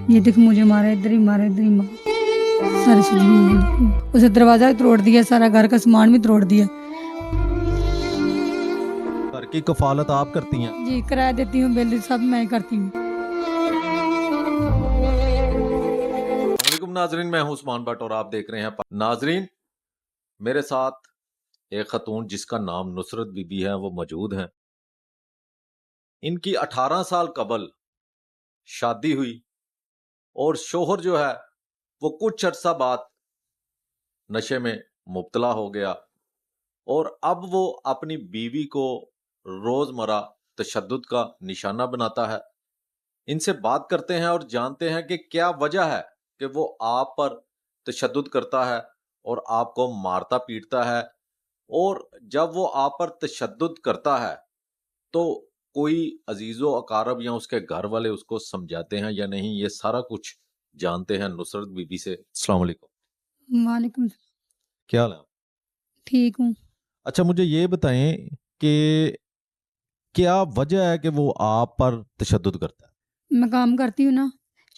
ये देख मुझे मारा, इधर ही मारा, इधर ही मारा, सारी सूजी हुई है। उसे दरवाजा भी तोड़ दिया, सारा घर का सामान भी तोड़ दिया। घर की कफालत आप करती हैं? जी, किराया देती हूँ, बिल सब मैं करती हूँ। वालेकुम नाजरीन, मैं हूं उस्मान भट्ट और आप देख रहे हैं नाजरीन। मेरे साथ एक खतून जिसका नाम नुसरत बीबी है वो मौजूद हैं। इनकी 18 साल कबल शादी हुई और शोहर जो है वो कुछ अरसा बाद नशे में मुब्तला हो गया और अब वो अपनी बीवी को रोजमर्रा तशद्दुद का निशाना बनाता है। इनसे बात करते हैं और जानते हैं कि क्या वजह है कि वो आप पर तशद्दुद करता है और आपको मारता पीटता है, और जब वो आप पर तशद्दुद करता है तो कोई अजीजो अकारब या उसके घर वाले उसको समझाते हैं या नहीं, ये सारा कुछ जानते हैं नुसरत बीबी से। अस्सलाम वालेकुम। वालेकुम सलाम। क्या हाल है? ठीक हूँ। अच्छा, मुझे ये बताएं कि क्या वजह है कि वो आप पर तशद्दुद करता है? मैं काम करती हूँ ना,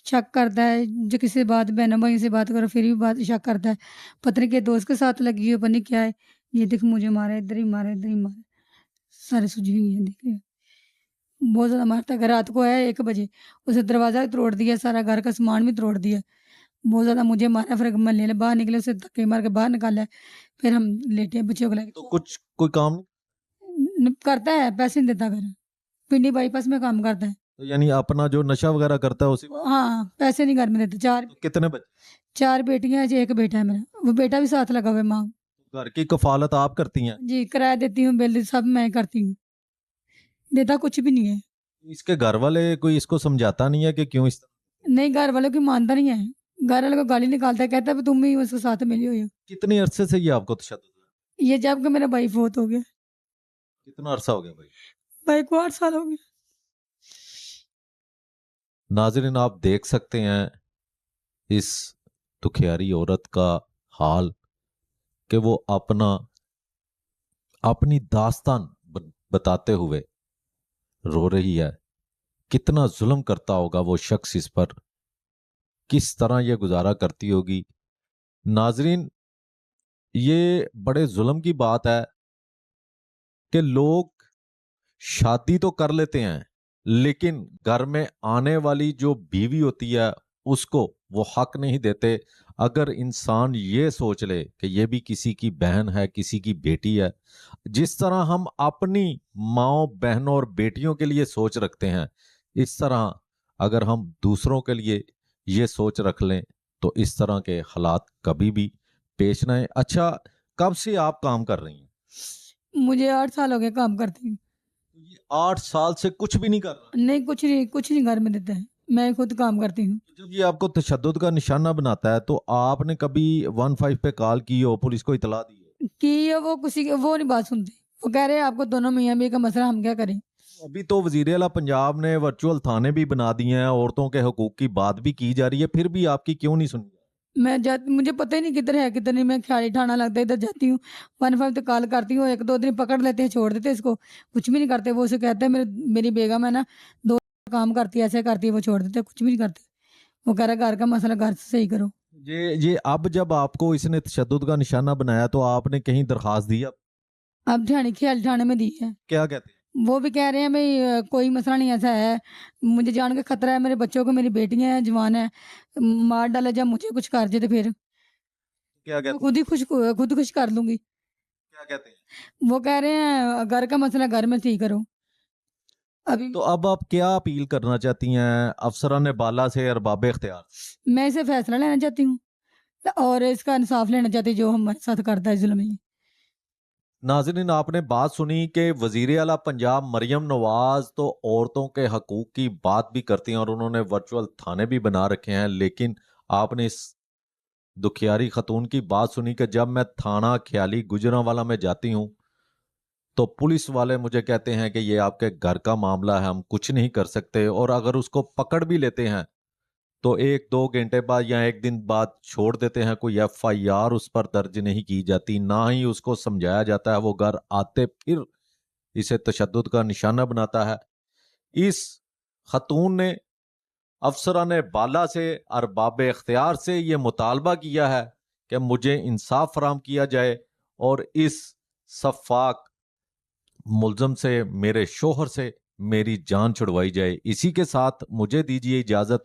शक करता है, जो किसी से बात बहनों भाइयों से बात करो फिर भी बात शक करता है। पता नहीं के दोस्त के साथ लगी है, पता नहीं क्या है। ये देख मुझे मारा, इधर ही मारा, इधर ही मारा, सारी सूजी हुई है, देख रहे हो। बहुत ज़्यादा मारता है। रात को आया 1 बजे, उसे दरवाज़ा भी तोड़ दिया, सारा घर का सामान भी तोड़ दिया। बहुत ज़्यादा मुझे मारा, फिर मोहल्ले वाले बाहर निकले, उसे धक्के मार के बाहर निकाला है। फिर हम लेटे हैं बच्चों को तो लेके। कुछ कोई काम नहीं? करता है, पैसे नहीं देता घर। पिंडी बाईपास में काम करता है। तो यानी अपना जो नशा वगैरह करता है उसी हाँ, पैसे नहीं घर में देते। तो कितने बच्चे? 4 बेटियाँ हैं, 1 बेटा है मेरा। वो बेटा भी साथ लगा हुआ है माँ। घर की कफालत आप करती हैं? जी, किराया देती हूँ, बिल सब मैं करती हूँ। देता कुछ भी नहीं है। इसके घर वाले कोई इसको समझाता नहीं है कि क्यों इस नहीं, घर वालों की मानता नहीं है। घर वालों को गाली निकालता है, कहता है तुम ही उसके साथ मिली हुई हो। कितने अरसे से ये आपको तशद्दुद है? ये जब कि मेरा भाई फौत हो गया। कितना अरसा हो गया भाई? भाई को 8 साल हो गए। नाज़रीन, आप देख सकते हैं इस दुखियारी औरत का हाल कि वो अपनी दास्तान बताते हुए रो रही है। कितना जुल्म करता होगा वो शख्स इस पर, किस तरह ये गुजारा करती होगी। नाज़रीन, ये बड़े जुल्म की बात है कि लोग शादी तो कर लेते हैं लेकिन घर में आने वाली जो बीवी होती है उसको वो हक नहीं देते। अगर इंसान ये सोच ले कि ये भी किसी की बहन है, किसी की बेटी है, जिस तरह हम अपनी माओ बहनों और बेटियों के लिए सोच रखते हैं, इस तरह अगर हम दूसरों के लिए ये सोच रख लें तो इस तरह के हालात कभी भी पेश ना आए। अच्छा, कब से आप काम कर रही हैं? मुझे 8 साल हो गए काम करती हूँ। तो ये 8 साल से कुछ भी नहीं कर रहा? नहीं, कुछ नहीं घर में देते हैं। मैं खुद काम करती हूँ। तो जब ये आपको तशद्दुद का निशाना बनाता है तो आपने कभी 15 पे कॉल की हो, पुलिस को इतला दी हो? कि ये वो किसी की वो नहीं बात सुनते। वो कह रहे हैं आपको दोनों मियाँ बीवी का मसला, हम क्या करें? अभी तो वजीर आला पंजाब ने वर्चुअल थाने भी बना दिए हैं, औरतों के हकूक की बात भी की जा रही है, फिर भी आपकी क्यों नहीं सुनी? मुझे पता ही नहीं किधर है किधर नहीं। मैं ख्याली ठाणा लगता है, इधर जाती हूँ, 15 तो कॉल करती हूँ, 1-2 दिन पकड़ लेते हैं, छोड़ देते हैं इसको, कुछ भी नहीं करते। वो उसे कहते हैं मेरी बेगम है ना, 2 काम करती है, ऐसे करती है, वो छोड़ देते हैं, कुछ भी नहीं करते। वो कह रहा है घर का मसला घर से सही करो। ये अब जब आपको इसने तशद्दुद का निशाना बनाया तो आपने कहीं दरखास्त दी? अब अब ख्याली ठाणे में दी है। क्या कहते हैं? वो भी कह रहे हैं भाई कोई मसला नहीं ऐसा है, मुझे जान के खतरा है, मेरे बच्चों को, मेरी बेटियां हैं, जवान है, मार डाला जब मुझे कुछ कर दे तो फिर क्या मैं कहते हैं? खुद खुश कर लूंगी। क्या कहते हैं? वो कह रहे हैं घर का मसला घर में ठीक करो। अभी तो अब आप क्या अपील करना चाहती हैं अफसरान बाला से, अरबाब इख्तियार? मैं इसे फैसला लेना चाहती हूँ और इसका इंसाफ लेना चाहती हूँ जो हमारे साथ करता है जुल्म ये। नाज़रीन, आपने बात सुनी कि वज़ीर आला पंजाब मरियम नवाज तो औरतों के हकूक की बात भी करती हैं और उन्होंने वर्चुअल थाने भी बना रखे हैं, लेकिन आपने इस दुखियारी खतून की बात सुनी कि जब मैं थाना ख्याली गुजरांवाला में जाती हूँ तो पुलिस वाले मुझे कहते हैं कि ये आपके घर का मामला है, हम कुछ नहीं कर सकते, और अगर उसको पकड़ भी लेते हैं तो 1-2 घंटे बाद या एक दिन बाद छोड़ देते हैं। कोई FIR उस पर दर्ज नहीं की जाती, ना ही उसको समझाया जाता है। वो घर आते फिर इसे तशद्दुद का निशाना बनाता है। इस खतून ने افسران بالا سے ارباب اختیار سے یہ مطالبہ کیا ہے کہ مجھے انصاف فراہم کیا جائے اور اس سفاک ملزم سے، میرے شوہر سے، میری جان چھڑوائی جائے۔ اسی کے ساتھ مجھے دیجیے اجازت